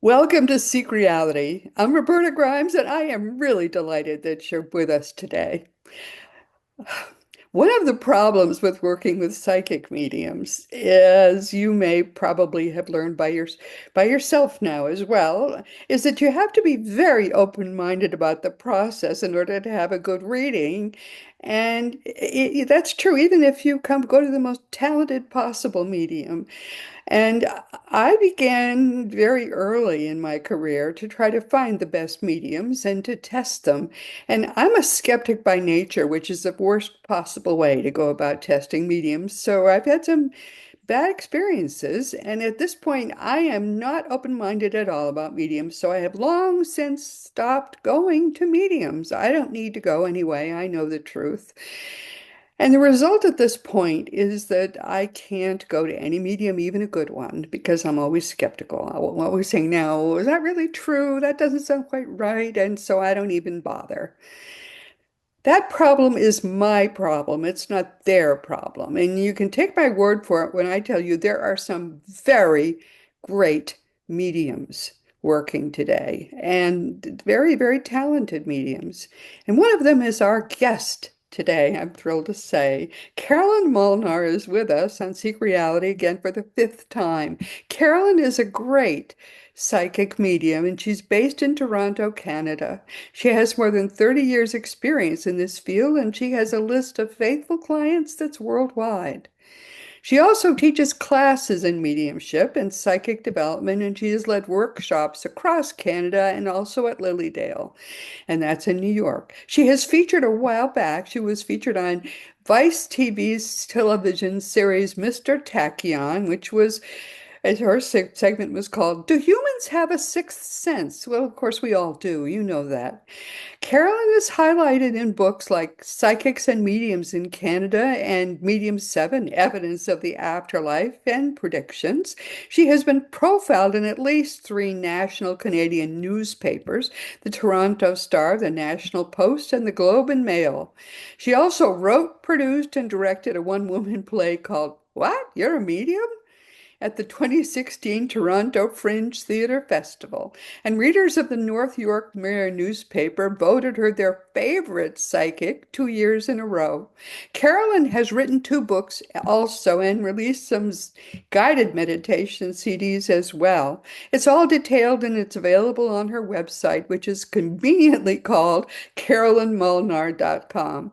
Welcome to Seek Reality. I'm Roberta Grimes, and I am really delighted that you're with us today. One of the problems with working with psychic mediums, as you may probably have learned by yourself now as well, is that you have to be very open-minded about the process in order to have a good reading. And that's true, even if you go to the most talented possible medium. And I began very early in my career to try to find the best mediums and to test them. And I'm a skeptic by nature, which is the worst possible way to go about testing mediums. So I've had some bad experiences. And at this point, I am not open-minded at all about mediums. So I have long since stopped going to mediums. I don't need to go anyway. I know the truth. And the result at this point is that I can't go to any medium, even a good one, because I'm always skeptical. I'm always saying, now, is that really true? That doesn't sound quite right. And so I don't even bother. That problem is my problem. It's not their problem. And you can take my word for it when I tell you there are some very great mediums working today and very, very talented mediums. And one of them is our guest today, I'm thrilled to say. Carolyn Molnar is with us on Seek Reality again for the fifth time. Carolyn is a great psychic medium, and she's based in Toronto, Canada. She has more than 30 years experience in this field, and she has a list of faithful clients that's worldwide. She also teaches classes in mediumship and psychic development, and she has led workshops across Canada and also at Lilydale, and that's in New York. She has featured a while back, she was featured on Vice TV's television series Mr. Tachyon, which was as her segment was called, Do Humans Have a Sixth Sense? Well, of course, we all do. You know that. Carolyn is highlighted in books like Psychics and Mediums in Canada and Medium 7, Evidence of the Afterlife and Predictions. She has been profiled in at least three national Canadian newspapers, the Toronto Star, the National Post, and the Globe and Mail. She also wrote, produced, and directed a one-woman play called What? You're a Medium? At the 2016 Toronto Fringe Theatre Festival, and readers of the North York Mirror newspaper voted her their favorite psychic 2 years in a row. Carolyn has written two books also and released some guided meditation CDs as well. It's all detailed and it's available on her website, which is conveniently called carolynmolnar.com.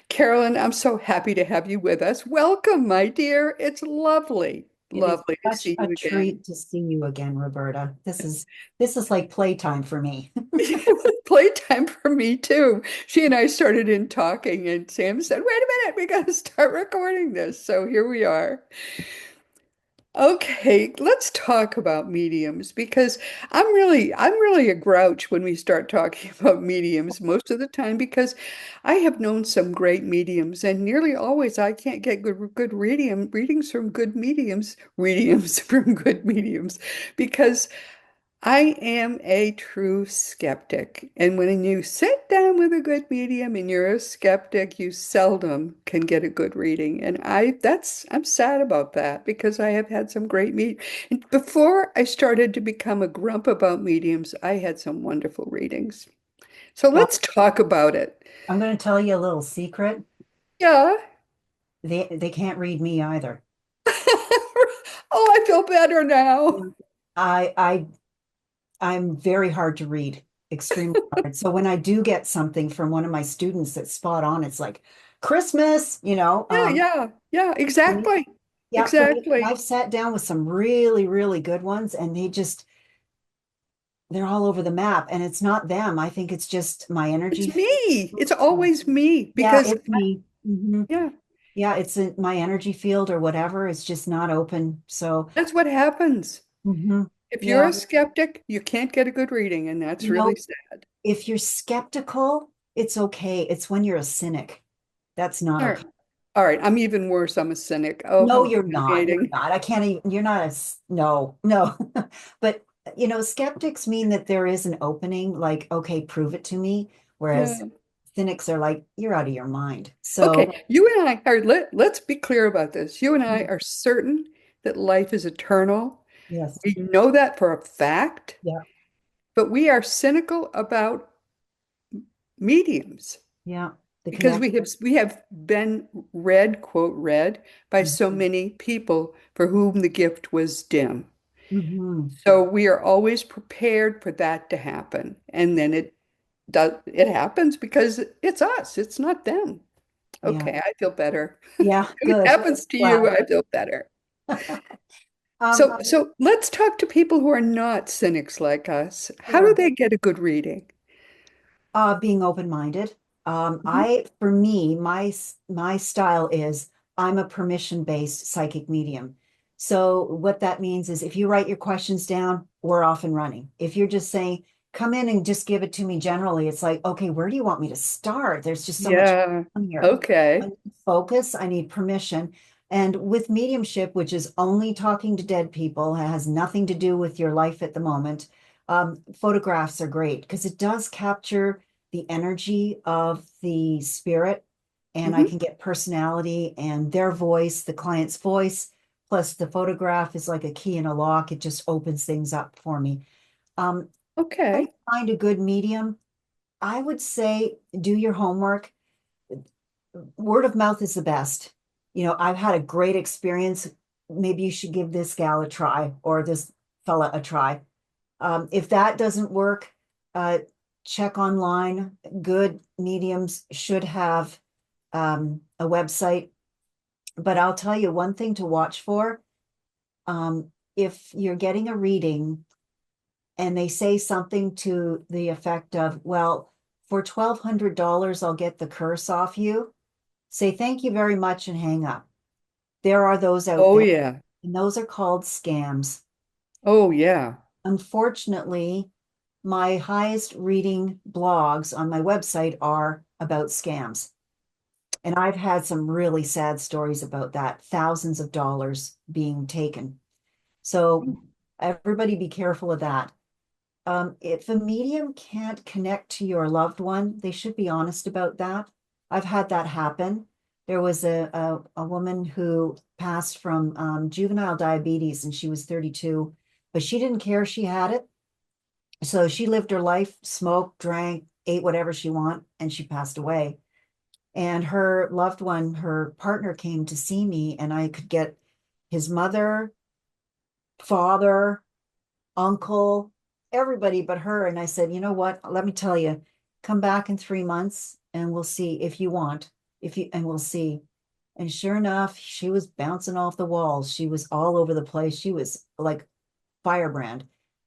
Carolyn, I'm so happy to have you with us. Welcome, my dear. It's lovely. It is Lovely to such see a you again. treat to see you again, Roberta. This is like playtime for me. Playtime for me too. She and I started in talking, and Sam said, "Wait a minute, we got to start recording this." So here we are. Okay, let's talk about mediums because I'm really a grouch when we start talking about mediums most of the time because I have known some great mediums and nearly always I can't get good readings from good mediums from good mediums because I am a true skeptic. And when you sit down with a good medium and you're a skeptic, you seldom can get a good reading. And I'm sad about that because I have had some great and before I started to become a grump about mediums, I had some wonderful readings. So Well, let's talk about it. I'm going to tell you a little secret. Yeah. They can't read me either. Oh, I feel better now. I I I'm very hard to read, extremely hard. So when I do get something from one of my students that's spot on, it's like Christmas, Yeah, yeah, yeah, and exactly. yeah, but Exactly. I've sat down with some really, really good ones and they're all over the map and it's not them. I think it's just my It's energy. me. It's always me Yeah, because, it's me. yeah, Yeah, it's in my energy field or whatever. It's just not open. So, that's what happens. mhm. If you're Yeah, a skeptic, you can't get a good reading, and that's you really know, sad. if you're skeptical, it's okay. It's when you're a cynic. That's not All okay. right. All right. I'm even worse. I'm a cynic. Oh, No, how you're not. You're humiliating. not. I can't even, you're not no, no. But, skeptics mean that there is an opening, like, okay, prove it to me. Whereas Yeah. cynics are like, you're out of your mind. So, Okay. You and I are, let's be clear about this. You and I are certain that life is eternal Yes. We know that for a fact, Yeah. but we are cynical about mediums Yeah. The because connect. we have been read, quote, read by so many people for whom the gift was dim. Mm-hmm. So we are always prepared for that to happen. And then it happens because it's us, it's not them. Yeah. Okay, I feel better. Yeah. When it Good. happens to you, Glad. I feel better. Um, So let's talk to people who are not cynics like us. How do sure. they get a good reading? Being open-minded. Mhm. For me, my style is I'm a permission-based psychic medium. So what that means is if you write your questions down, we're off and running. If you're just saying, come in and just give it to me generally, it's like, okay, where do you want me to start? There's just so much Yeah. on here. I Okay. need focus, I need permission. And with mediumship, which is only talking to dead people, has nothing to do with your life at the moment, photographs are great because it does capture the energy of the spirit, and I Hmm. can get personality and their voice, the client's voice, plus the photograph is like a key in a lock. It just opens things up for me. How to Okay. find a good medium? I would say do your homework. Word of mouth is the best. I've had a great experience. Maybe you should give this gal a try or this fella a try. If that doesn't work, uh, check online. Good mediums should have a website. But I'll tell you one thing to watch for. If you're getting a reading and they say something to the effect of, well, for $1,200, I'll get the curse off you, say thank you very much and hang up. There are those out Oh there, yeah. and those are called scams. Oh yeah. Unfortunately, my highest reading blogs on my website are about scams. And I've had some really sad stories about that, thousands of dollars being taken. So everybody be careful of that. If a medium can't connect to your loved one, they should be honest about that. I've had that happen. There was a woman who passed from juvenile diabetes and she was 32, but she didn't care she had it. So she lived her life, smoked, drank, ate whatever she want, and she passed away. And her loved one, her partner came to see me, and I could get his mother, father, uncle, everybody but her. And I said, you know what? Let me tell you, come back in 3 months and we'll see if you want, and we'll see. And sure enough, she was bouncing off the walls. She was all over the place. She was like firebrand.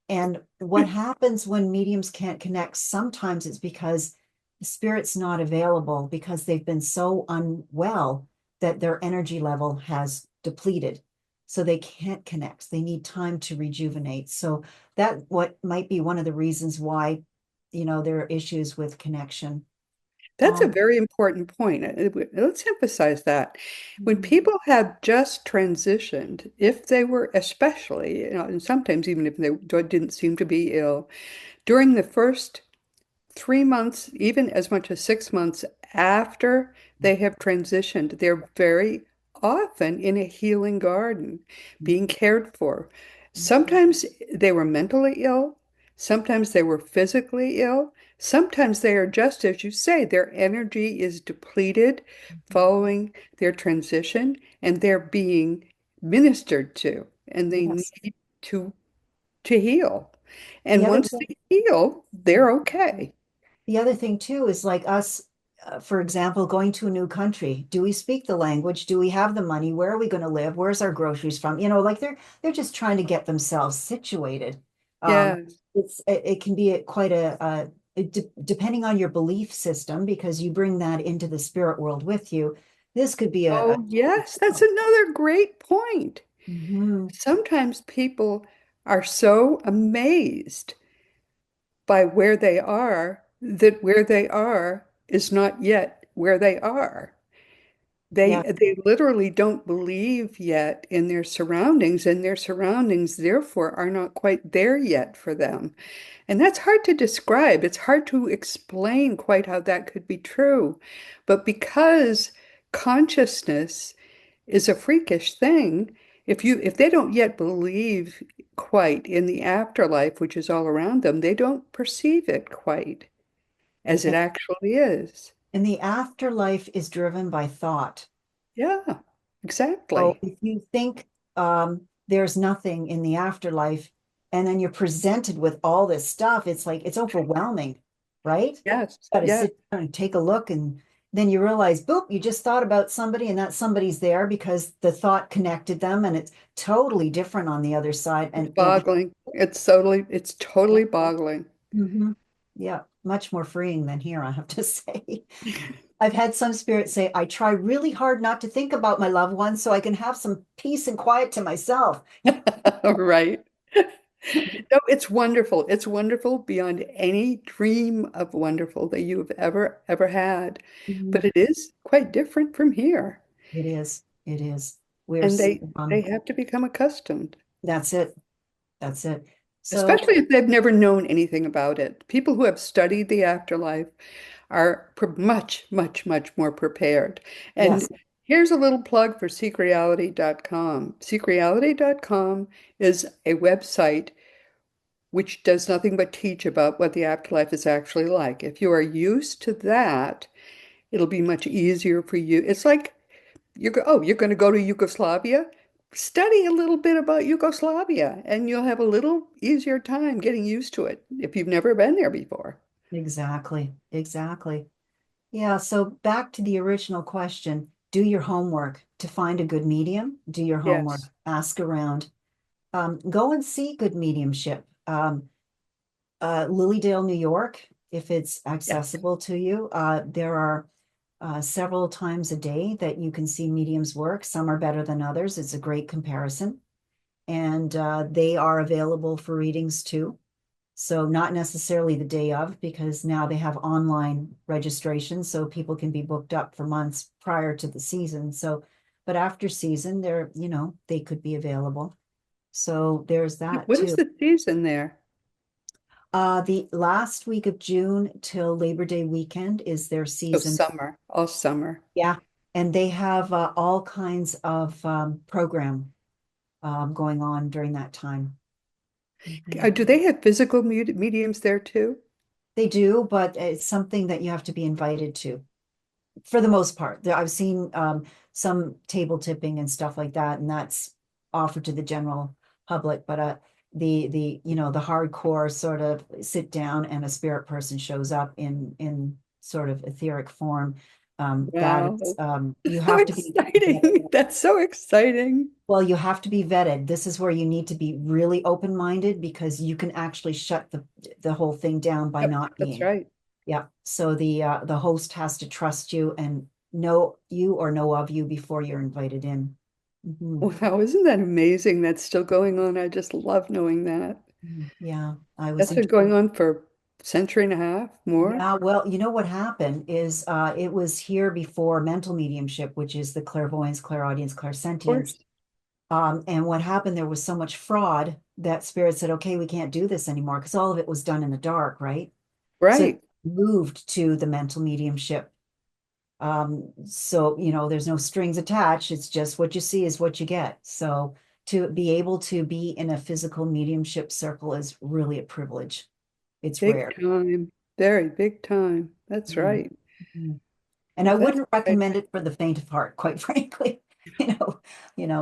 And what happens when mediums can't connect? Sometimes it's because the spirit's not available because they've been so unwell that their energy level has depleted. So they can't connect. They need time to rejuvenate. So that what might be one of the reasons why, there are issues with connection. That's a Um, very important point. Let's emphasize that. When mhm, people have just transitioned, if they were especially, and sometimes even if they didn't seem to be ill, during the first 3 months, even as much as 6 months after they have transitioned, they're very often in a healing garden, being cared for. Sometimes they were mentally ill, sometimes they were physically ill, sometimes they are just as you say, their energy is depleted following their transition, and they're being ministered to, and they yes. need to heal. The And other once thing they heal, they're okay. The other thing too is like us, for example, going to a new country. Do we speak the language? Do we have the money? Where are we going to live? Where's our groceries from? Like they're just trying to get themselves situated. Um, Yes. it can be quite depending on your belief system because you bring that into the spirit world with you. This could be a Oh, yes, that's another great point. Mhm. Sometimes people are so amazed by where they are that where they are is not yet where they are. They Yeah, they literally don't believe yet in their surroundings, and their surroundings, therefore, are not quite there yet for them. And that's hard to describe. It's hard to explain quite how that could be true. But because consciousness is a freakish thing, if they don't yet believe quite in the afterlife, which is all around them, they don't perceive it quite as it because actually is. and the afterlife is driven by thought. Yeah, So exactly. if you think there's nothing in the afterlife, and then you're presented with all this stuff, it's like it's overwhelming, right? Yes, Got to yes. sit down and take a look, and then you realize, boop, you just thought about somebody, and that somebody's there because the thought connected them, and it's totally different on the other side. It's And boggling. It's yeah, totally boggling. mhm. Yeah, much more freeing than here, I have to say. I've had some spirits say, I try really hard not to think about my loved ones so I can have some peace and quiet to myself. Right. No, it's wonderful. It's wonderful beyond any dream of wonderful that you have ever had. But Mhm. it is quite different from here. It is. It is. We're And s- they have to become accustomed, that's it. That's it. So especially if they've never known anything about it. People who have studied the afterlife are much more prepared. And yes, here's a little plug for seekreality.com. Seekreality.com is a website which does nothing but teach about what the afterlife is actually like. If you are used to that, it'll be much easier for you. It's like you're going to go to Yugoslavia. Study a little bit about Yugoslavia, and you'll have a little easier time getting used to it if you've never been there before. exactly. Exactly. Yeah, so back to the original question, do your homework to find a good medium, do your homework, Yes. ask around, go and see good mediumship. Lilydale, New York, if it's Yes. accessible to you. There are several times a day that you can see mediums work. Some are better than others. It's a great comparison. And they are available for readings too. So not necessarily the day of, because now they have online registration, so people can be booked up for months prior to the season. So, but after season, they could be available. So there's that What is too. the season there? The last week of June till Labor Day weekend is their So season. summer, all summer. Yeah. And they have all kinds of program going on during that time. Mhm. Do they have physical mediums there too? They do, but it's something that you have to be invited to for the most part. I've seen some table tipping and stuff like that, and that's offered to the general public. But the hardcore sort of sit down and a spirit person shows up in sort of etheric form. That is Wow. you So have to be exciting. That's so exciting. well, you have to be vetted. This is where you need to be really open-minded because you can actually shut the whole thing down by Yep, not that's being. right. Yeah. So the host has to trust you and know you or know of you before you're invited in. Mhm. Wow, isn't that amazing? That's still going on. I just love knowing that. Yeah, I was That's in. been going on for a century and a half, more. Yeah, well, you know what happened is it was here before mental mediumship, which is the clairvoyance, clairaudience, Of clairsentience. course. And what happened, there was so much fraud that spirit said, okay, we can't do this anymore because all of it was done in the dark, right? So it Right. moved to the mental mediumship. So, there's no strings attached. It's just what you see is what you get. So to be able to be in a physical mediumship circle is really a privilege. It's Big rare. time. Very big time. That's Mhm. right. Mhm. And I Well, that's wouldn't exciting. recommend it for the faint of heart, quite frankly.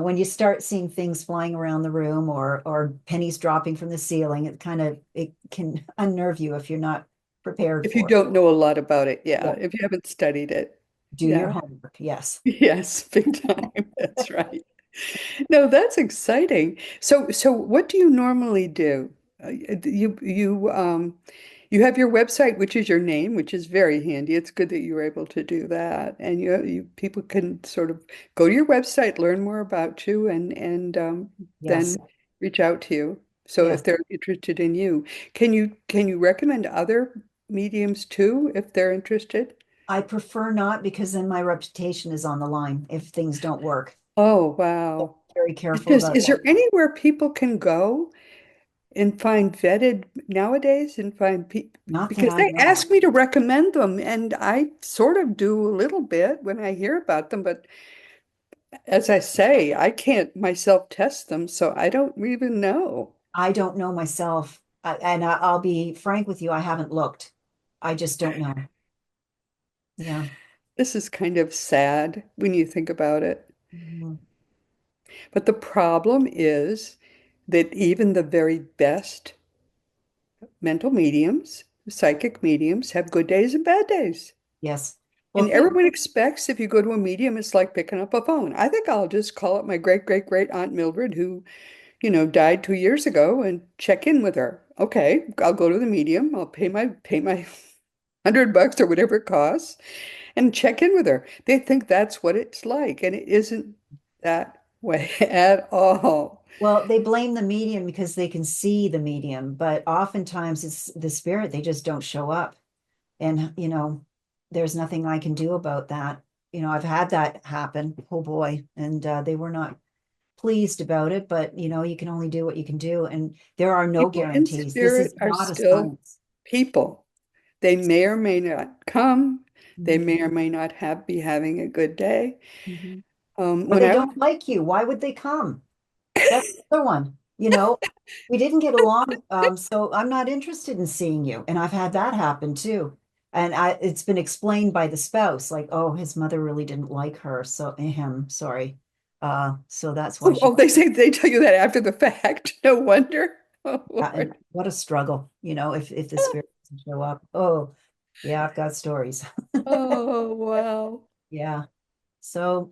When you start seeing things flying around the room or pennies dropping from the ceiling, it can unnerve you if you're not prepared If you for it. don't know a lot about it, yeah. Yeah. If you haven't studied it, Do your yeah. homework. Yes. Yes, big time. That's right. No, that's exciting. So what do you normally do? You have your website, which is your name, which is very handy. It's good that you were able to do that, and you people can sort of go to your website, learn more about you, and Yes. then reach out to you. So Yes. if they're interested in you, can you recommend other mediums too if they're interested? I prefer not because then my reputation is on the line if things don't work. Oh, wow. Very careful about Is that. there anywhere people can go and find vetted nowadays and find people Not that because I they know of. ask me to recommend them and I sort of do a little bit when I hear about them, but as I say, I can't myself test them, so I don't even know. I don't know myself. I'll be frank with you, I haven't looked. I just don't know. Yeah. This is kind of sad when you think about it. Mhm. But the problem is that even the very best mental mediums, psychic mediums, have good days and bad days. Yes. Well, And everyone expects if you go to a medium, it's like picking up a phone. I think I'll just call up my great great great Aunt Mildred, who, died 2 years ago, and check in with her. Okay, I'll go to the medium. I'll pay my $100 or whatever it costs, and check in with her. They think that's what it's like, and it isn't that way at all. well, they blame the medium because they can see the medium, but oftentimes it's the spirit, they just don't show up. And, there's nothing I can do about that. I've had that happen. Oh boy. And they were not pleased about it, but you can only do what you can do. And there are no People in guarantees. This spirit is are not a still science. people. They may or may not come. They Mhm. may or may not be having a good day. Mhm. Or When they I was don't like you. Why would they come? That's the other one. We didn't get along, so I'm not interested in seeing you. And I've had that happen too. And it's been explained by the spouse, like, oh, his mother really didn't like her, so him, sorry. So that's why she, they tell you that after the fact. No wonder. Oh, and Lord. what a struggle, if the spirit doesn't show up. Oh, yeah, I've got stories. Oh, wow. Yeah. So,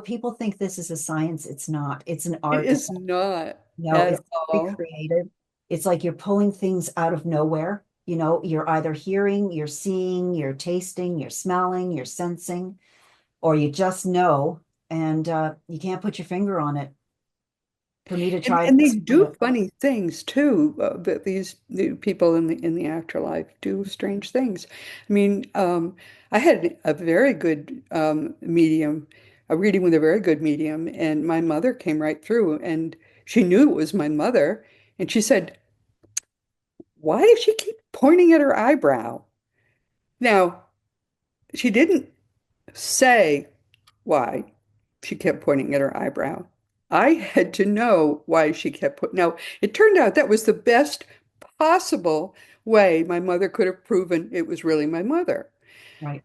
people think this is a science. It's not. It's an It art. is not It's at very all. creative. It's like you're pulling things out of nowhere. You're either hearing, you're seeing, you're tasting, you're smelling, you're sensing, or you just know, and you can't put your finger on it. For me to And try to and they explain do it. funny things too. That these the people in the afterlife do strange things. I mean, I had a very good medium, a reading with a very good medium, and my mother came right through, and she knew it was my mother, and she said, "Why does she keep pointing at her eyebrow?" Now, she didn't say why she kept pointing at her eyebrow. I had to know why she kept putting. Now, it turned out that was the best possible way my mother could have proven it was really my mother. Right.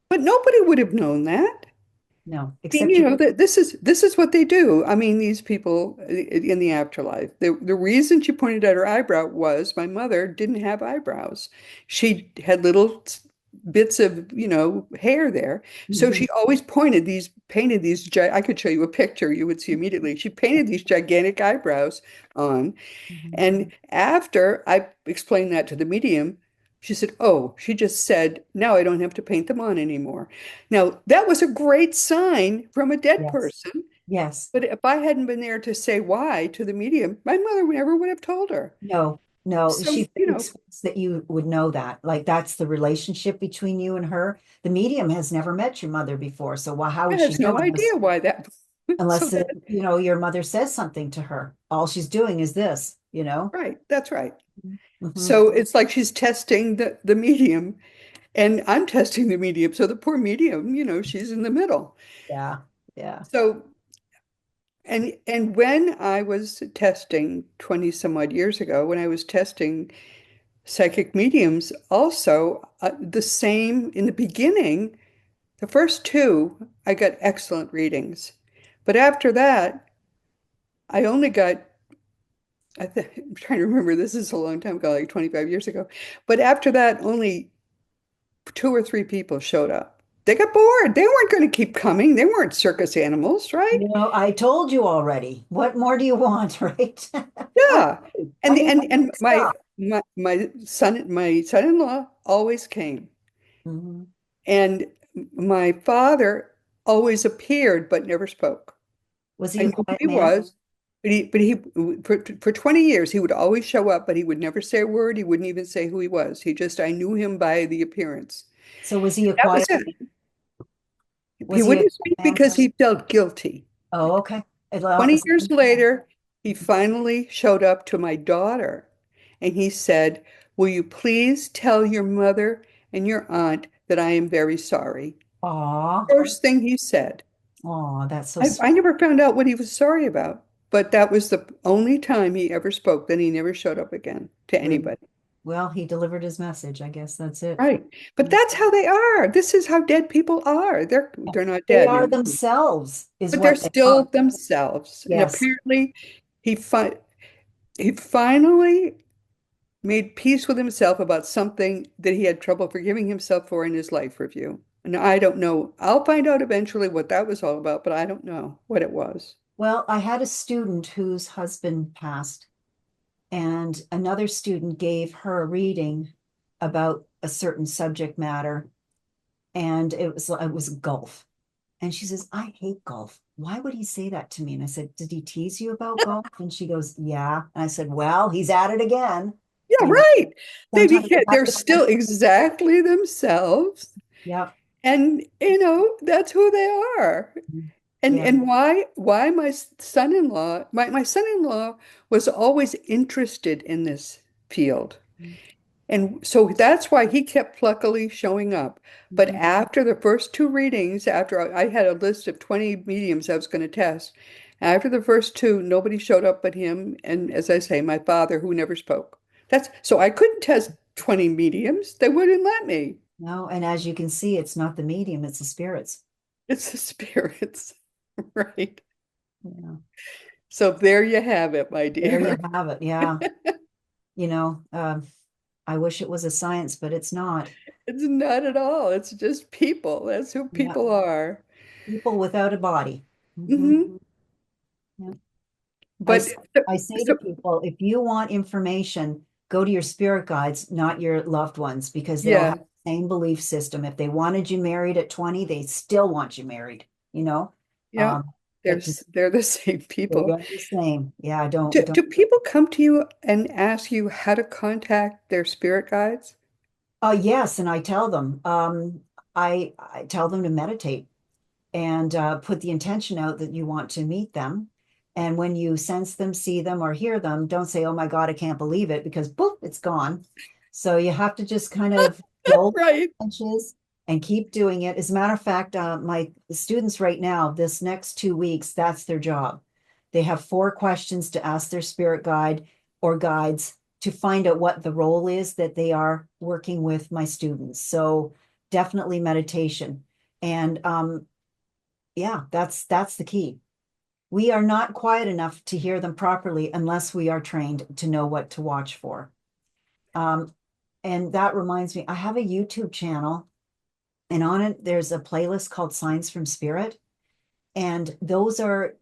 But nobody would have known that. No, I mean, except you. that this is what they do. I mean, these people in the afterlife. The reason she pointed at her eyebrow was my mother didn't have eyebrows. She had little bits of, hair there. So Mhm, she always painted these, I could show you a picture, you would see immediately. She painted these gigantic eyebrows on. mhm. And after I explained that to the medium, she said, "Oh, she just said, now I don't have to paint them on anymore." Now, that was a great sign from a dead Yes. person. Yes. But if I hadn't been there to say why to the medium, my mother never would have told her. No, no. So, She expects that you would know that. Like that's the relationship between you and her. The medium has never met your mother before. So how I would she has no know idea why that. So unless that, your mother says something to her? All she's doing is this. right, that's right. Hmm. So it's like she's testing the medium, and I'm testing the medium. So the poor medium, she's in the middle. Yeah. Yeah. So and when I was testing 20 some odd years ago, when I was testing psychic mediums, also the same in the beginning, the first two, I got excellent readings. But after that, I only got, I'm trying to remember, this is a long time ago, like 25 years ago. But after that, only two or three people showed up. They got bored. They weren't going to keep coming. They weren't circus animals, right? I told you already. What more do you want, right? I Yeah. I And the, need and my stuff. son-in-law always came. Mhm. And my father always appeared but never spoke. Was I he a knew who quiet he man? was, but he for 20 years he would always show up, but he would never say a word. He wouldn't even say who he was. I knew him by the appearance. So was he a That was quiet it. He was he a wouldn't quiet speak man? because he felt guilty. Oh, okay. 20 years later, he finally showed up to my daughter and he said, "Will you please tell your mother and your aunt that I am very sorry?" Aw. First thing he said. Oh, that's so I sweet. never found out what he was sorry about, but that was the only time he ever spoke. Then he never showed up again to Really. anybody. Well, he delivered his message. I guess that's it. Right. But that's how they are. This is how dead people are. They're not They dead are now, themselves, is but they're what they are. still themselves. And Yes. apparently he fi he finally made peace with himself about something that he had trouble forgiving himself for in his life review. And I don't know. I'll find out eventually what that was all about, but I don't know what it was. Well, I had a student whose husband passed, and another student gave her a reading about a certain subject matter, and it was golf. And she says, I hate golf. Why would he say that to me? And I said, did he tease you about golf? And she goes, yeah. And I said, well, he's at it again. Yeah, You know, right. sometimes you have They're to kind still of, exactly themselves. yeah, And that's who they are. yeah. And why my son-in-law, my son-in-law was always interested in this field. And so that's why he kept pluckily showing up. But Mhm. after the first two readings, after I had a list of 20 mediums I was going to test, after the first two, nobody showed up but him. And as I say, my father, who never spoke. That's so I couldn't test 20 mediums. They wouldn't let me. No, and as you can see, it's not the medium, it's the spirits. It's the spirits, right? Yeah. So there you have it, my There you dear. have it. Yeah. You know, I wish it was a science, but it's not. It's not at all. It's just people. That's who Yeah. people are. People without a body. Mhm. Hmm. Yeah. I, But s- I say to so people, if you want information, go to your spirit guides, not your loved ones, because they'll yeah, have the same belief system. If they wanted you married at 20, they still want you married, you know? yeah, Um, it just, they're the same they people. are the same. Yeah, don't. Do people come to you and ask you how to contact their spirit guides? Yes, and I tell them, I tell them to meditate and put the intention out that you want to meet them. And when you sense them, see them, or hear them, don't say, oh my God, I can't believe it, because boop, it's gone. So you have to just kind of roll Right. the punches and keep doing it. As a matter of fact, my students right now, this next 2 weeks, that's their job. They have 4 questions to ask their spirit guide or guides to find out what the role is that they are working with my students. So definitely meditation. And yeah, that's the key. We are not quiet enough to hear them properly unless we are trained to know what to watch for. Um, and that reminds me, I have a YouTube channel, and on it there's a playlist called Signs from Spirit, and those are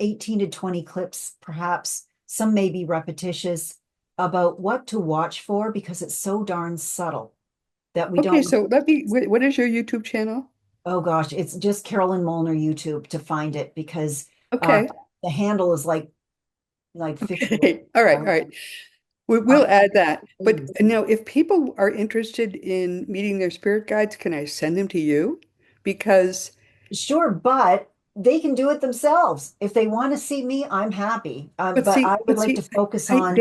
18 to 20 clips, perhaps some may be repetitious, about what to watch for because it's so darn subtle that we Okay, don't. so what is your YouTube channel? Oh gosh, it's just Carolyn Molnar YouTube to find it because uh, Okay. the handle is like 50 letters Okay. All right. All long. right. Uh, We'll add that. But please. now, if people are interested in meeting their spirit guides, can I send them to you? Because Sure, but they can do it themselves. If they want to see me, I'm happy. But I would But like to see, focus on.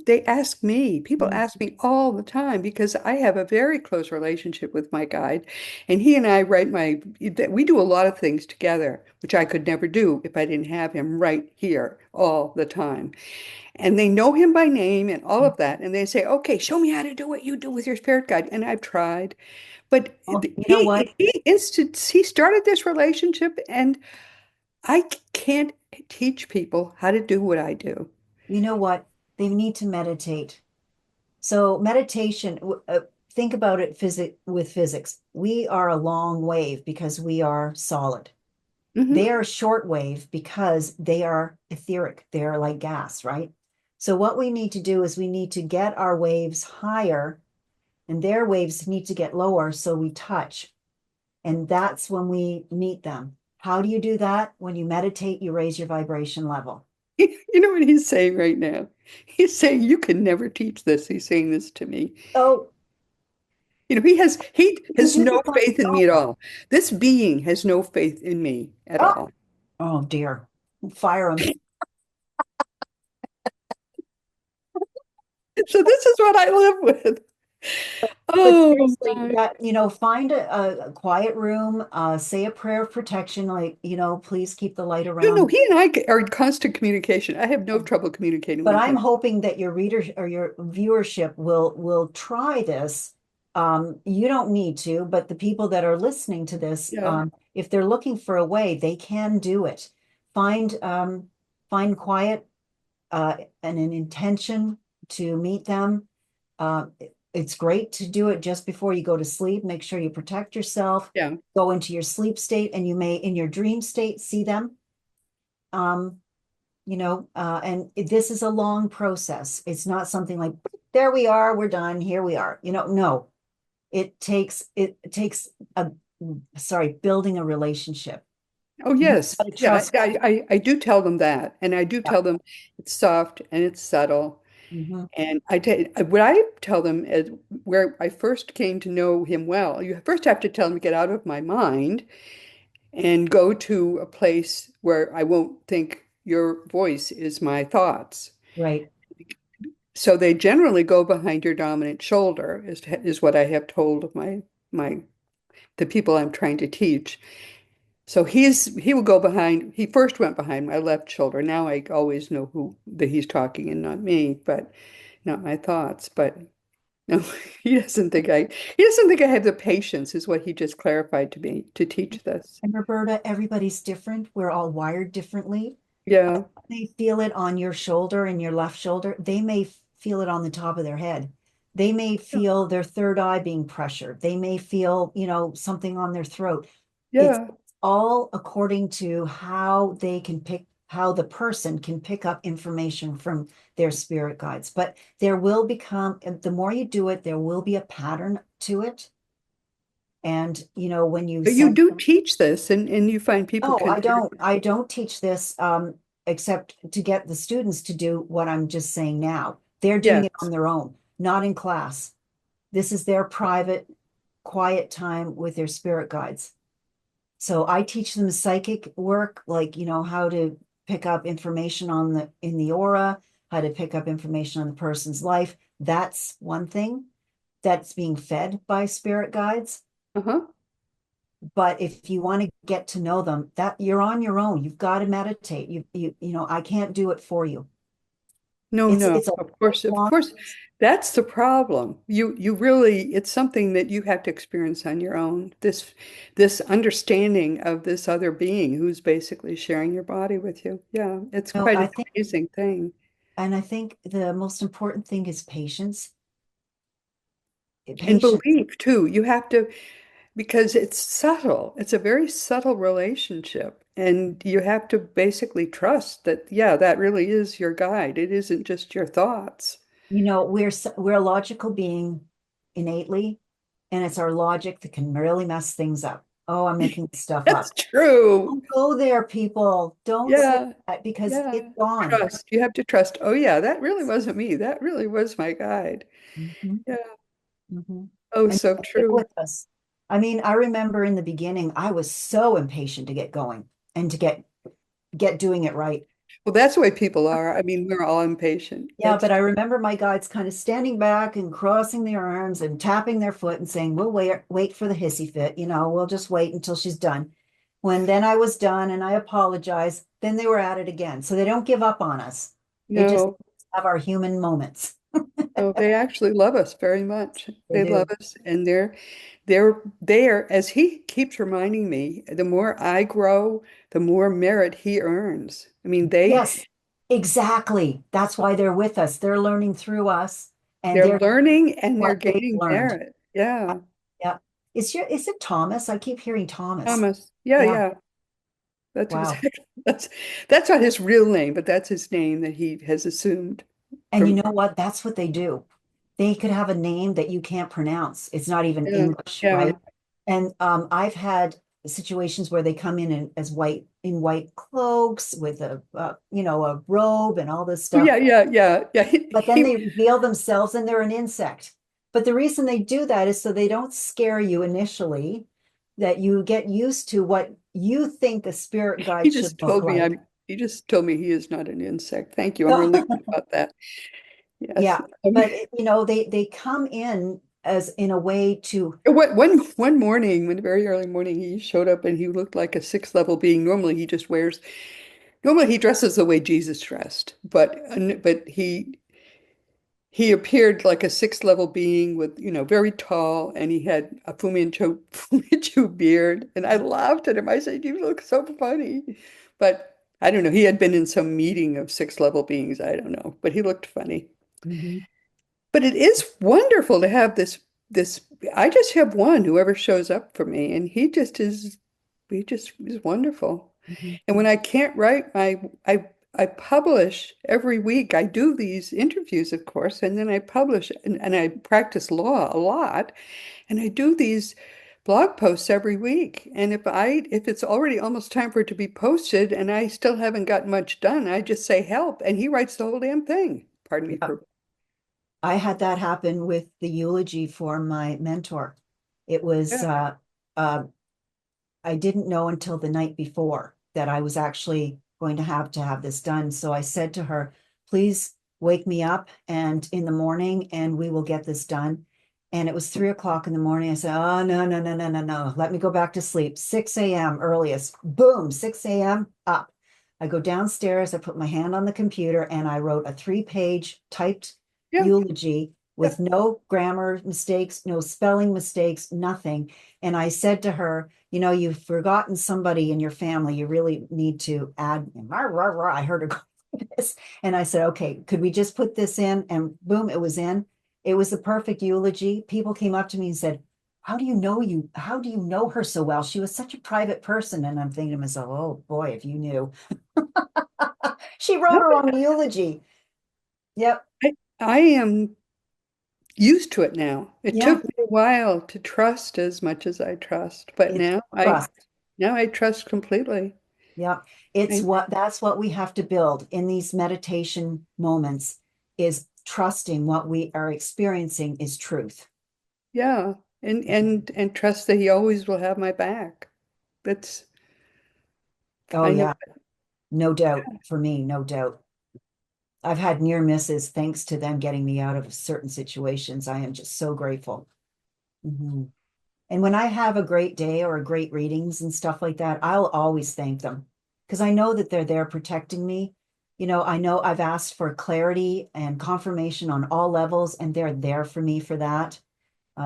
they ask me, people ask me all the time because I have a very close relationship with my guide, and he and I we do a lot of things together, which I could never do if I didn't have him right here all the time. And they know him by name and all of that, and they say, "Okay, show me how to do what you do with your spirit guide." And I've tried, but Oh, you know what? he started this relationship, and I can't teach people how to do what I do. You know what? They need to meditate. So meditation, think about it with physics. We are a long wave because we are solid. They Hmm. are short wave because they are etheric. They are like gas, right? So what we need to do is we need to get our waves higher and their waves need to get lower so we touch. And that's when we meet them. How do you do that? When you meditate, you raise your vibration level. You know what he's saying right now? He's saying you can never teach this. He's saying this to me. Oh, He you can has do no this on faith in your me at own. all. This being has no faith in me at Oh, all. oh dear. Fire them. So this is what I live with. But Oh seriously, my. that, find a quiet room, say a prayer of protection, like, please keep the light No, no, around. he and I are in constant communication. I have no trouble communicating But with I'm him. hoping that your reader or your viewership will try this. You don't need to, but the people that are listening to this, Yeah, if they're looking for a way, they can do it. Find find quiet and an intention to meet them. It's great to do it just before you go to sleep. Make sure you protect yourself. yeah, Go into your sleep state, and you may, in your dream state, see them. Um, and this is a long process. It's not something like, there we are, we're done, here we are. No, it takes a sorry, building a relationship. oh You yes, got to yeah. trust. I do tell them that, and I do Yeah. tell them it's soft and it's subtle. Mm-hmm. And what I tell them is where I first came to know him well. You first have to tell him to get out of my mind and go to a place where I won't think your voice is my thoughts. Right. So they generally go behind your dominant shoulder, is what I have told my the people I'm trying to teach. So he will go behind. He first went behind my left shoulder. Now I always know who that he's talking and not me, but not my thoughts. But no, he doesn't think I have the patience, is what he just clarified to me to teach this. And Roberta, everybody's different. We're all wired differently. Yeah, They feel it on your shoulder and your left shoulder. They may feel it on the top of their head. They may yeah, feel their third eye being pressured. They may feel, something on their throat. It's yeah. all according to how the person can pick up information from their spirit guides. But there will become, the more you do it, there will be a pattern to it. And, when you But you send, do teach this, and you find people oh, can hear. I don't teach this, except to get the students to do what I'm just saying now. They're doing it on Yes. their own, not in class. This is their private, quiet time with their spirit guides. So I teach them psychic work, like, how to pick up information in the aura, how to pick up information on the person's life. That's one thing that's being fed by spirit guides. Uh-huh. But if you want to get to know them, that you're on your own. You've got to meditate. I can't do it for you. No, It's no, it's a of lifelong. course, that's the problem. You really, it's something that you have to experience on your own. This understanding of this other being who's basically sharing your body with you. Yeah, it's No, quite I an think, amazing thing. and I think the most important thing is patience. And Patience. belief too. You have to, because it's subtle. It's a very subtle relationship. And you have to basically trust that, yeah, that really is your guide. It isn't just your thoughts. We're a logical being innately, and it's our logic that can really mess things up. Oh, I'm making stuff That's up. true. Don't go there, people. Don't say Yeah. that because it's Yeah. gone. Trust. You have to trust. Oh, yeah, that really wasn't me. That really was my guide. Mhm. Yeah. Hmm. Oh, And so stick true. with us. I mean, I remember in the beginning, I was so impatient to get going and to get doing it right. Well, that's the way people are. I mean, we're all impatient. Yeah, That's but I remember my guides kind of standing back and crossing their arms and tapping their foot and saying, "We'll wait for the hissy fit. We'll just wait until she's done." When then I was done and I apologized, then they were at it again. So they don't give up on us. They just no, have our human moments. no, they actually love us very much. They They love do. us, and they're there. As he keeps reminding me, the more I grow, the more merit he earns. I mean, Yes, exactly. That's why they're with us. They're learning through us, and they're they're learning and they're what they've gaining learned. merit. Yeah. Yeah. Is it Thomas? I keep hearing Thomas. Thomas. Yeah, Yeah. yeah. That's Wow. exactly that's not his real name, but that's his name that he has assumed And you from. know what? That's what they do. They could have a name that you can't pronounce. It's not even Yeah, English, yeah. right? And I've had situations where they come as white cloaks with a robe and all this Oh, stuff. yeah, yeah, yeah, yeah. But then they reveal themselves and they're an insect. But the reason they do that is so they don't scare you initially, that you get used to what you think a spirit He guide should just look told me like. he just told me he is not an insect. Thank you. I'm relieved about that. Yes. Yeah, but they come in. as in a way to, One morning, one very early morning, he showed up and he looked like a sixth level being. Normally he dresses the way Jesus dressed, but he appeared like a sixth level being with, very tall, and he had a Fu Manchu beard. And I laughed at him. I said, "You look so funny." But I don't know. He had been in some meeting of sixth level beings. I don't know, but he looked funny. Mhm, But it is wonderful to have this. I just have one whoever shows up for me, and he just is wonderful. mhm. And when I can't write I publish every week. I do these interviews, of course, and then I publish and I practice law a lot, and I do these blog posts every week. And if it's already almost time for it to be posted and I still haven't got much done, I just say help, and he writes the whole damn thing. Pardon me Yeah. for I had that happen with the eulogy for my mentor. It was yeah, uh, I didn't know until the night before that I was actually going to have this done. So I said to her, please wake me up and in the morning and we will get this done. And it was 3 o'clock in the morning. I said, oh, no, no, no, no, no, no. Let me go back to sleep. 6 a.m. earliest. Boom, 6 a.m. up. I go downstairs. I put my hand on the computer and I wrote a 3-page typed yeah, eulogy yeah, with no grammar mistakes, no spelling mistakes, nothing. And I said to her, you've forgotten somebody in your family. You really need to add. Rah, rah, rah. I heard her go like this. And I said, okay, could we just put this in? And boom, it was in. It was the perfect eulogy. People came up to me and said, how do you know her so well? She was such a private person. And I'm thinking to myself, oh boy, if you knew. She wrote no, her own eulogy. Yep. I am used to it now. It Yeah. took me a while to trust as much as I trust, but It's I trust. now I trust completely. Yeah, it's I, what that's what we have to build in these meditation moments is trusting what we are experiencing is truth. yeah, and trust that he always will have my back. That's Oh I know. yeah, no doubt for me, no doubt. I've had near misses thanks to them getting me out of certain situations. I am just so grateful. Mhm. And when I have a great day or a great readings and stuff like that, I'll always thank them because I know that they're there protecting me. I know I've asked for clarity and confirmation on all levels, and they're there for me for that.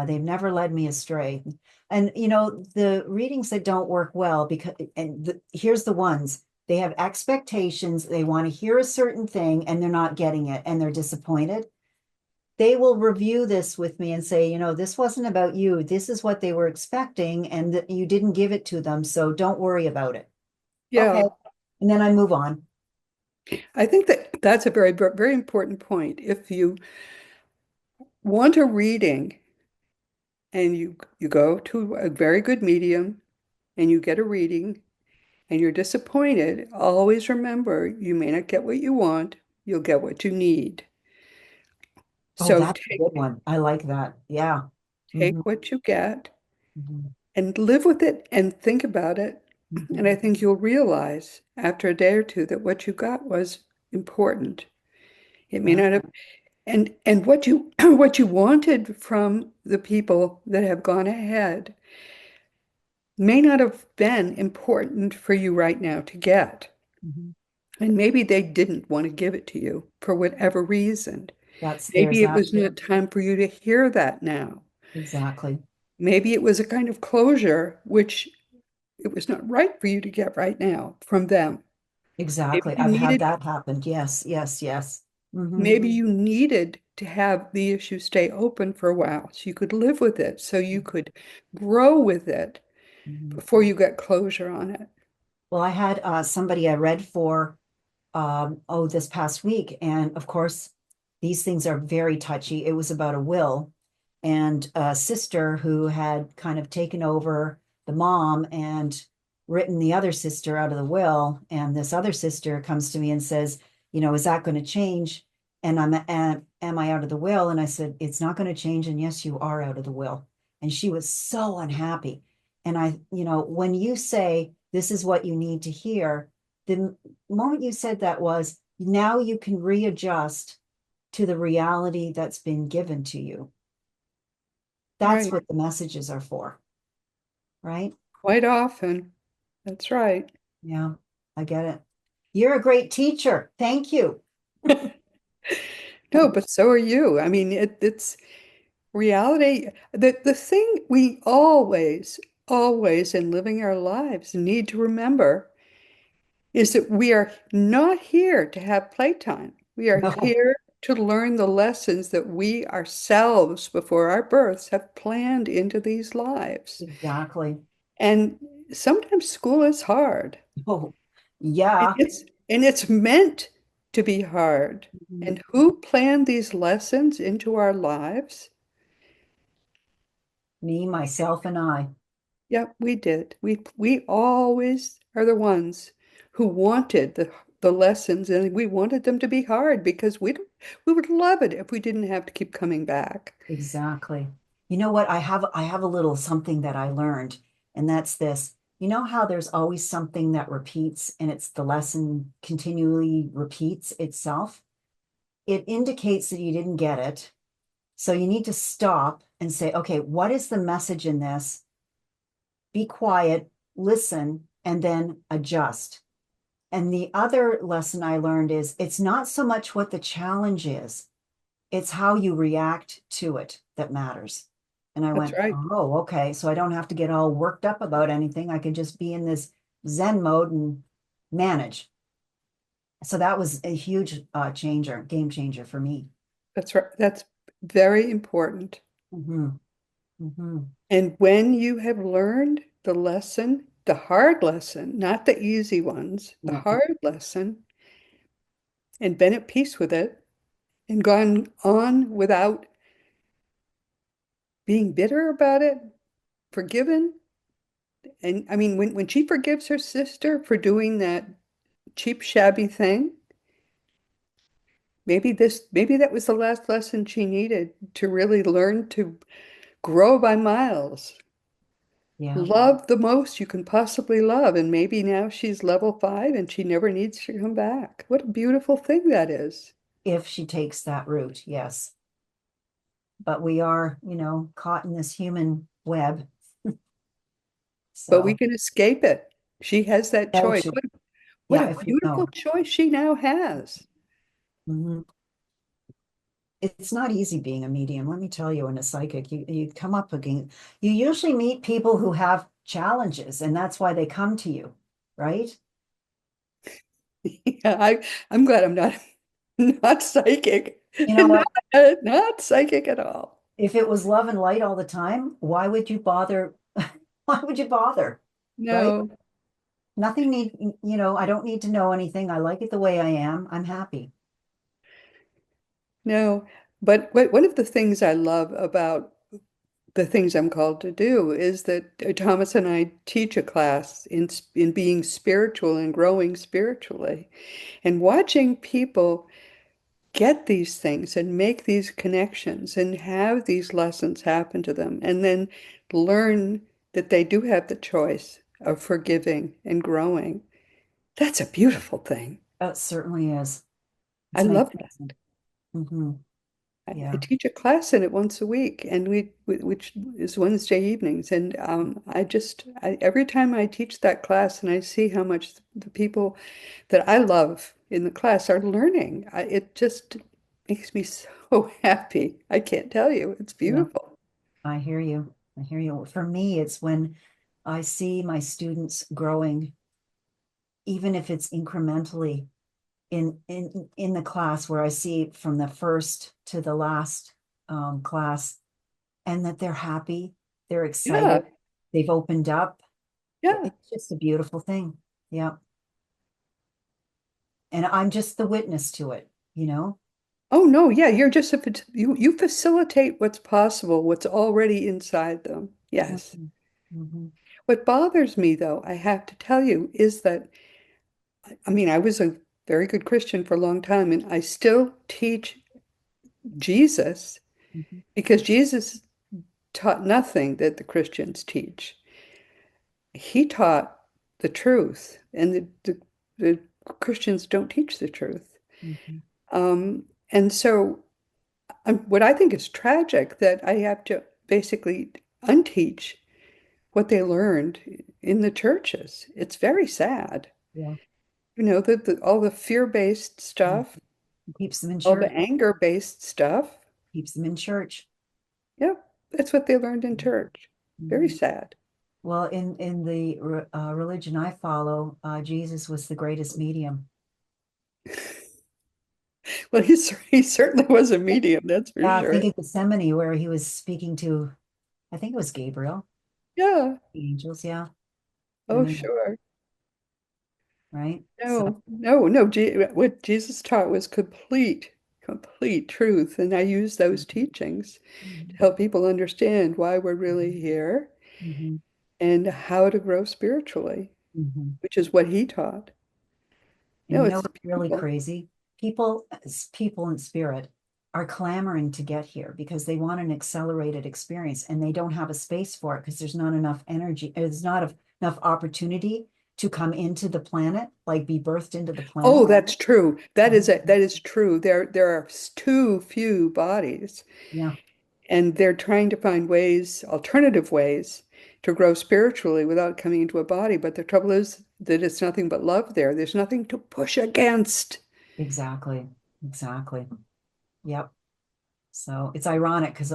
They've never led me astray. And the readings that don't work well because here's the ones they have expectations, they want to hear a certain thing and they're not getting it and they're disappointed. They will review this with me and say, this wasn't about you. This is what they were expecting and that you didn't give it to them. So don't worry about it. Okay. Yeah, And then I move on. I think that that's a very important point. If you want a reading and you go to a very good medium and you get a reading and you're disappointed, always remember you may not get what you want, you'll get what you need. Oh, So that's a good one. I like that. Yeah. Hmm. take what you get Hmm. and live with it and think about it. And Hmm. I think you'll realize after a day or two that what you got was important. It may Yeah. not have, and what you what you wanted from the people that have gone ahead may not have been important for you right now to get. Hmm. And maybe they didn't want to give it to you for whatever reason. There's Maybe it that. was not time for you to hear that now. Exactly. Maybe it was a kind of closure, which it was not right for you to get right now from them. Maybe Exactly. you I've had needed, that happen. Yes, yes, yes. Hmm. maybe you needed to have the issue stay open for a while so you could live with it, so you could grow with it Hmm. before you got closure on it. Well, I had somebody I read for this past week. And of course, these things are very touchy. It was about a will and a sister who had kind of taken over the mom and written the other sister out of the will. And this other sister comes to me and says, is that going to change? And am I out of the will? And I said, it's not going to change. And yes, you are out of the will. And she was so unhappy. And when you say, this is what you need to hear, the moment you said that was now you can readjust to the reality that's been given to you. That's right. what the messages are for, right? Quite often. That's right. Yeah, I get it. You're a great teacher. Thank you. No, but so are you. I mean, it's reality. The thing we always in living our lives need to remember is that we are not here to have playtime. We are No, here to learn the lessons that we ourselves, before our births, have planned into these lives. exactly. And sometimes school is hard. Oh, And yeah. it's meant to be hard. Mhm. And who planned these lessons into our lives? Me, myself, and I. Yep, we did. We always are the ones who wanted the lessons, and we wanted them to be hard because we would love it if we didn't have to keep coming back. Exactly. You know what? I have a little something that I learned, and that's this. You know how there's always something that repeats and it's the lesson continually repeats itself? It indicates that you didn't get it. So you need to stop and say, okay, what is the message in this? Be quiet, listen, and then adjust. And the other lesson I learned is it's not so much what the challenge is, it's how you react to it that matters. And I That's went, right. oh, okay. So I don't have to get all worked up about anything. I can just be in this Zen mode and manage. So that was a huge game changer for me. That's right. That's very important. Hmm. Hmm. And when you have learned the lesson, the hard lesson, not the easy ones, the Yeah. hard lesson, and been at peace with it and gone on without being bitter about it, forgiven. And I mean, when she forgives her sister for doing that cheap, shabby thing, maybe that was the last lesson she needed to really learn to grow by miles. Yeah. Love the most you can possibly love. And maybe now she's level 5 and she never needs to come back. What a beautiful thing that is. If she takes that route, yes. But we are, caught in this human web. But we So, can escape it. She has that oh, choice. shoot. What Yeah, a if we beautiful know. choice she now has. Mhm. It's not easy being a medium, let me tell you, and a psychic. You come up again. You usually meet people who have challenges, and that's why they come to you, right? Yeah, I'm glad I'm not not psychic. You know what? Not psychic at all. If it was love and light all the time, why would you bother? Why would you bother? Right? No, Nothing I don't need to know anything. I like it the way I am. I'm happy. no. But one of the things I love about the things I'm called to do is that Thomas and I teach a class in being spiritual and growing spiritually, and watching people get these things and make these connections and have these lessons happen to them, and then learn that they do have the choice of forgiving and growing. That's a beautiful thing. That certainly is. I It's love that. magnificent. Hmm. I Yeah. teach a class in it once a week, and which is Wednesday evenings. And every time I teach that class, and I see how much the people that I love in the class are learning, it just makes me so happy. I can't tell you. It's Yeah. beautiful. I hear you. I hear you. For me, it's when I see my students growing, even if it's incrementally in the class where I see from the first to the last class, and that they're happy, they're Yeah, excited, they've opened up. yeah. It's just a beautiful thing. Yeah. And I'm just the witness to it. Oh no, yeah. You're just you facilitate what's possible, what's already inside them. Yes. Mhm. Mhm. What bothers me, though, I have to tell you, is that I mean, I was a very good Christian for a long time, and I still teach Jesus Mhm. because Jesus taught nothing that the Christians teach. He taught the truth, and the Christians don't teach the truth. And so what I think is tragic that I have to basically unteach what they learned in the churches. It's very sad. Yeah. All the fear-based Mm. stuff, Keeps them in all the church. anger-based stuff. Keeps them in church. Yeah, that's what they learned in church. Very Mhm. sad. Well, in the religion I follow, Jesus was the greatest medium. Well, he certainly was a medium, that's for Yeah, I think sure. at Gethsemane where he was speaking to, I think it was Gabriel, Yeah. the angels, yeah. And Oh, then, sure. right? So, No, no, no. What Jesus taught was complete truth. And I use those teachings to mhm, help people understand why we're really here mhm, and how to grow spiritually, mhm. which is what he taught. And No, you know it's what's really beautiful. crazy? People in spirit are clamoring to get here because they want an accelerated experience and they don't have a space for it because there's not enough energy, there's not enough opportunity to come into the planet, like be birthed into the Oh, planet. that's true. Mhm. That is true. There are too few bodies, Yeah, and they're trying to find ways, alternative ways, to grow spiritually without coming into a body. But the trouble is that it's nothing but love there. There's nothing to push against. exactly. Exactly. Yep. So it's ironic because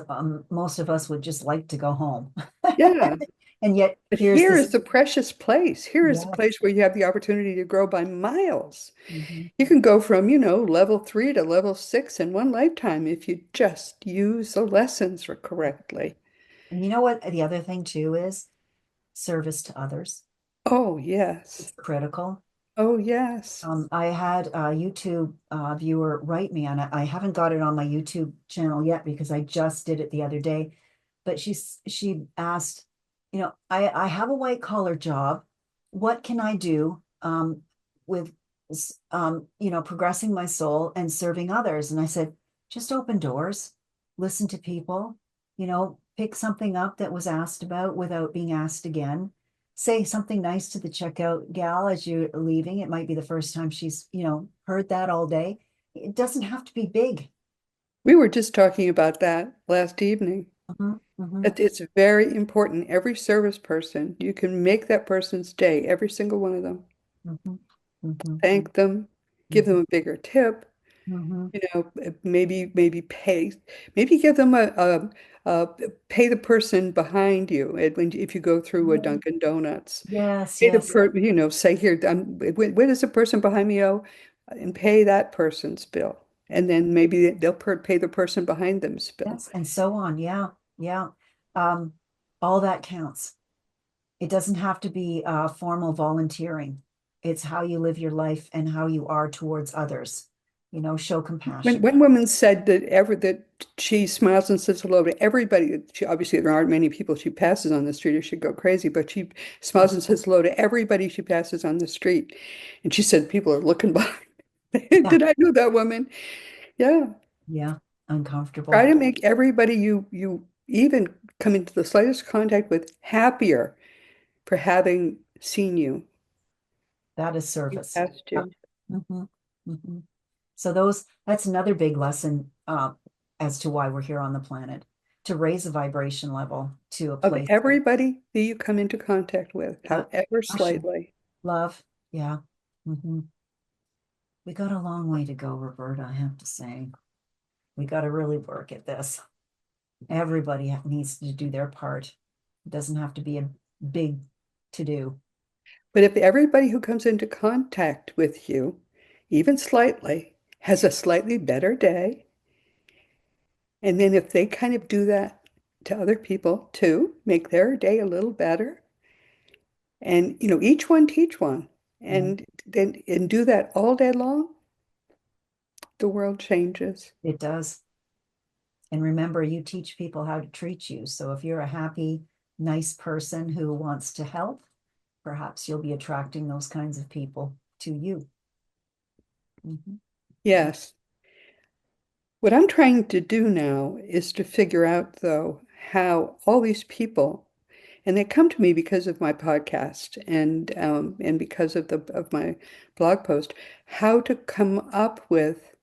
most of us would just like to go home. Yeah. And yet But here's here this. is the precious place. Here is the Yes. place where you have the opportunity to grow by miles. Mhm. You can go from, level 3 to level 6 in one lifetime if you just use the lessons correctly. And you know what? The other thing too is service to others. Oh, yes. It's critical. Oh, yes. I had a YouTube viewer write me, and I haven't got it on my YouTube channel yet because I just did it the other day. But she asked, I have a white collar job. What can I do with progressing my soul and serving others? And I said, just open doors, listen to people, pick something up that was asked about without being asked again, say something nice to the checkout gal as you're leaving. It might be the first time she's, heard that all day. It doesn't have to be big. We were just talking about that last evening. Mhm, mhm, It's very important. Every service person, you can make that person's day, every single one of them. mhm, mhm, Thank them, give them mhm, a bigger tip, mhm. maybe give them a pay the person behind you. If you go through a Yeah. Dunkin' Donuts, Yes, pay the yes, per, say here, what does the person behind me owe? And pay that person's bill. And then maybe they'll pay the person behind them's bill. yes, and so on. Yeah, yeah. Um, all that counts. It doesn't have to be formal volunteering. It's how you live your life and how you are towards others. Show When compassion. one woman said that she smiles and says hello to everybody. She obviously there aren't many people she passes on the street or she'd go crazy, but she smiles and says hello to everybody she passes on the street. And she said people are looking behind. Yeah, Did I know that woman? Yeah. yeah, Try uncomfortable. to make everybody you even come into the slightest contact with happier for having seen you. That is You service. passed Yep. you. Mhm, mhm. So that's another big lesson as to why we're here on the planet, to raise the vibration level to a Of place. everybody that you come into contact with, Yeah, however passion, slightly. love. Yeah. We got a long way to go, Roberta, I have to say. We got to really work at this. Everybody needs to do their part. It doesn't have to be a big to do. But if everybody who comes into contact with you, even slightly, has a slightly better day, and then if they kind of do that to other people too, make their day a little better, and each one teach one, Yeah, and do that all day long, the world changes. it does. And remember, you teach people how to treat you. So if you're a happy, nice person who wants to help, perhaps you'll be attracting those kinds of people to you. Mhm. Yes. What I'm trying to do now is to figure out, though, how all these people, and they come to me because of my podcast and because of the of my blog post, how to come up with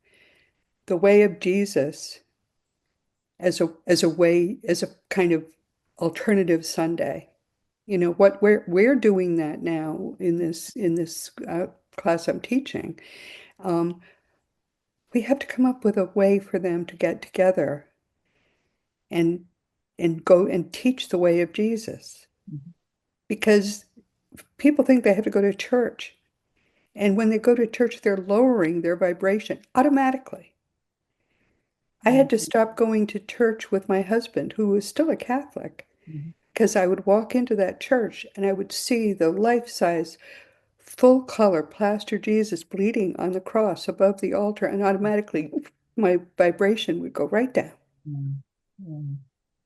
the way of Jesus as a way, as a kind of alternative Sunday. You know what we're doing that now in this class I'm teaching. Um, we have to come up with a way for them to get together and go and teach the way of Jesus Mhm. because people think they have to go to church. And when they go to church, they're lowering their vibration automatically. I Yeah. had to stop going to church with my husband, who was still a Catholic, Mhm. because I would walk into that church and I would see the life-size, full color plaster Jesus bleeding on the cross above the altar, and automatically my vibration would go right down. Yeah. Yeah.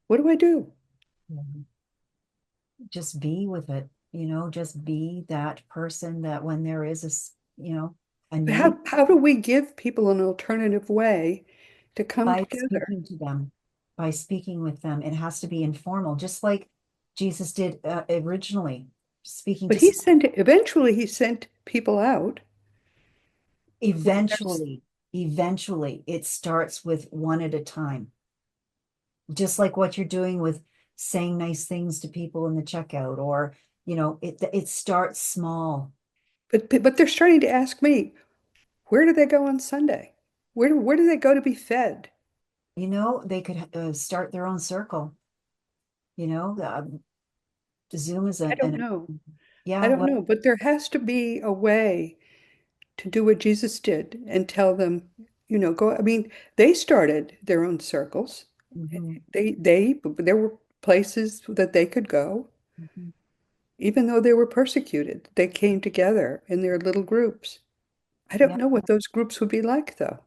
What do I do? Yeah. Just be with it, just be that person that when there is a need, How do we give people an alternative way to come by together? speaking to them, by speaking with them. It has to be informal, just like Jesus did originally, speaking But to someone. eventually he sent people out. Eventually, it starts with one at a time, just like what you're doing with saying nice things to people in the checkout, or it starts small. But they're starting to ask me, where do they go on Sunday? Where do they go to be fed? They could start their own circle. Zoom is I don't know. I yeah, don't well, know, but there has to be a way to do what Jesus did and tell them, go. I mean, they started their own circles. mhm, There were places that they could go, mhm. even though they were persecuted. They came together in their little groups. I don't Yeah, know what those groups would be like, though.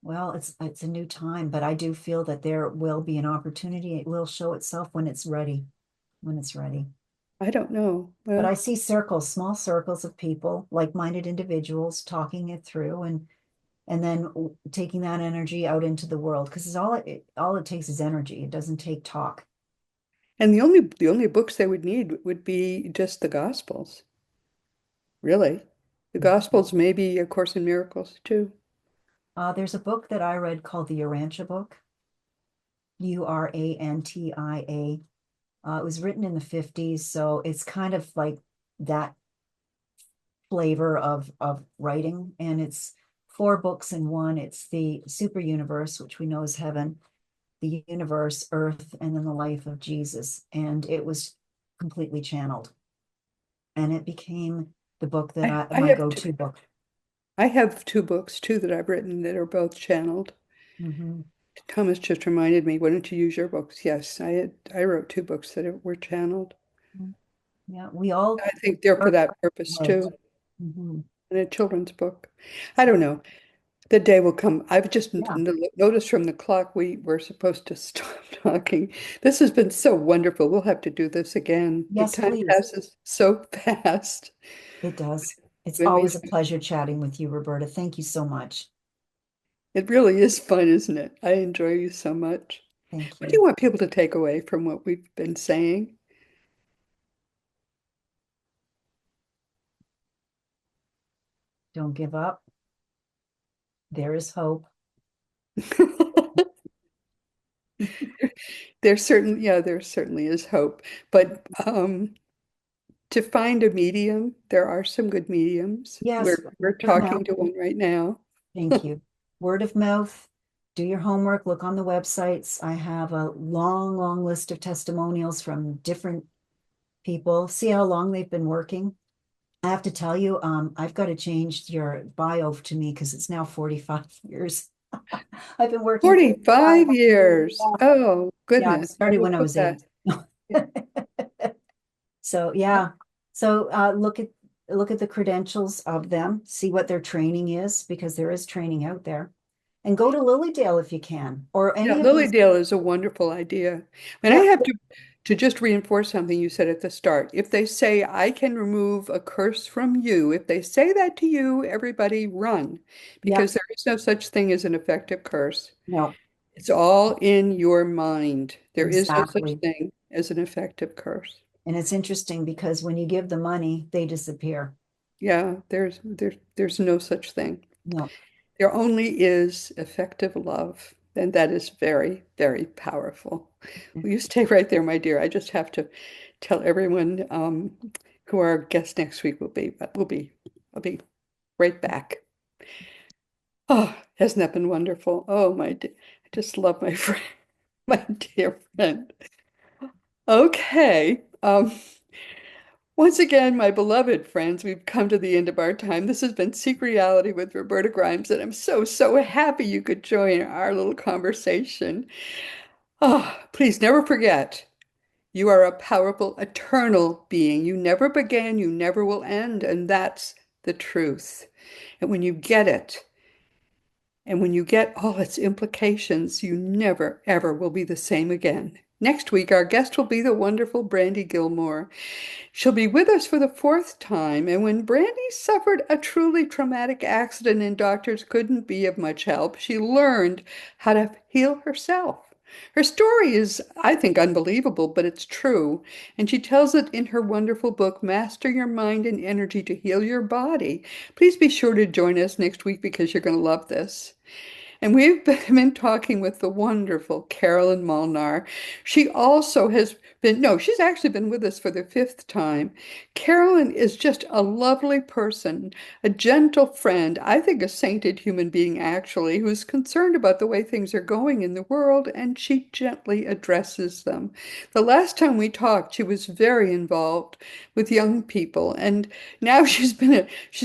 well, it's a new time, but I do feel that there will be an opportunity. It will show itself when it's ready, when it's ready. I don't know. But I Well, see circles, small circles of people, like-minded individuals talking it through, and then taking that energy out into the world, because it's all it takes is energy. It doesn't take talk. and the only books they would need would be just the Gospels, really. The Gospels, maybe A Course in Miracles too. There's a book that I read called the Urantia book, Urantia. It was written in the 50s, so it's kind of like that flavor of writing, and it's four books in one. It's the super universe, which we know is heaven, the universe, earth, and then the life of Jesus. And it was completely channeled, and it became the book that I, I I my have go-to book. I have two books too that I've written that are both channeled. Mhm. Thomas just reminded me, why don't you use your books? Yes, I wrote two books that were channeled. Yeah, we all I think they're for work that purpose away. too. Mhm. And a children's book. I don't know. The day will come. I've just Yeah. noticed from the clock we were supposed to stop talking. This has been so wonderful. We'll have to do this again. The Yes, time please. passes so fast It does. It's when we always a pleasure chatting with you, Roberta. Thank you so much. it really is fun, isn't it? I enjoy you so much. Thank What do you. you want people to take away from what we've been saying? Don't give up. There is hope. There certainly is hope. But to find a medium, there are some good mediums. Yes, We're word of talking mouth. to one right now. Thank you. Word of mouth. Do your homework. Look on the websites. I have a long, long list of testimonials from different people. See how long they've been working. I have to tell you, I've got to change your bio to me because it's now 45 years. I've been working 45. 45 years. Yeah, Oh, yeah, I goodness. I started will when I put was that. 8. So yeah. So look at the credentials of them, see what their training is, because there is training out there. And go to Lilydale if you can, or Yeah, any of these. Lilydale is a wonderful idea. And I Yeah, have to just reinforce something you said at the start. If they say, I can remove a curse from you, if they say that to you, everybody run, yeah, because there is no such thing as an effective curse. no, It's all in your mind. There is no such exactly. thing as an effective curse. And it's interesting because when you give the money, they disappear. Yeah, there's no such thing. No, There only is effective love. And that is very, very powerful. Will you stay right there, my dear? I just have to tell everyone who our guest next week will be, but I'll be right back. Oh, hasn't that been wonderful? Oh, I just love my friend, my dear friend. Okay. Once again, my beloved friends, we've come to the end of our time. This has been Seek Reality with Roberta Grimes, and I'm so, so happy you could join our little conversation. Oh, please never forget, you are a powerful, eternal being. You never began, you never will end, and that's the truth. And when you get it, and when you get all its implications, you never, ever will be the same again. Next week, our guest will be the wonderful Brandy Gilmore. She'll be with us for the fourth time, and when Brandy suffered a truly traumatic accident and doctors couldn't be of much help, she learned how to heal herself. Her story is, I think, unbelievable, but it's true, and she tells it in her wonderful book, Master Your Mind and Energy to Heal Your Body. Please be sure to join us next week because you're going to love this. And we've been talking with the wonderful Carolyn Molnar. She also has been, no, she's actually been with us for the fifth time. Carolyn is just a lovely person, a gentle friend, I think a sainted human being, actually, who's concerned about the way things are going in the world, and she gently addresses them. The last time we talked, she was very involved with young people, and now she's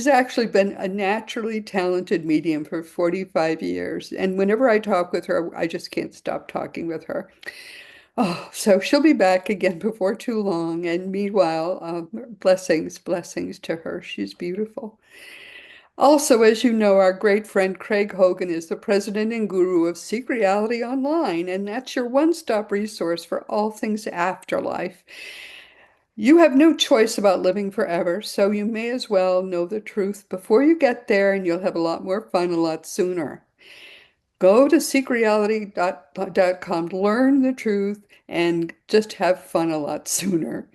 actually been a naturally talented medium for 45 years. And whenever I talk with her, I just can't stop talking with her. Oh, so she'll be back again before too long. And meanwhile, blessings, blessings to her. She's beautiful. Also, as you know, our great friend Craig Hogan is the president and guru of Seek Reality Online, and that's your one-stop resource for all things afterlife. You have no choice about living forever, so you may as well know the truth before you get there, and you'll have a lot more fun a lot sooner. Go to seekreality.com to learn the truth and just have fun a lot sooner.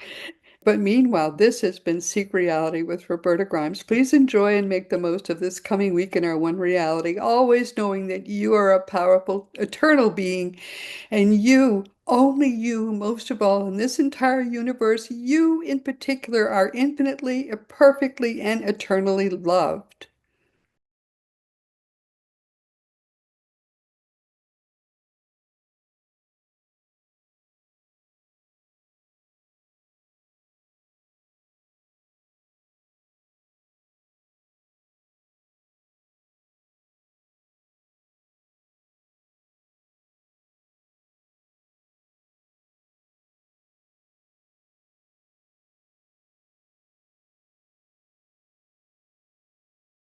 But meanwhile, this has been Seek Reality with Roberta Grimes. Please enjoy and make the most of this coming week in our one reality, always knowing that you are a powerful, eternal being, and you, only you, most of all in this entire universe, you in particular are infinitely, perfectly, and eternally loved.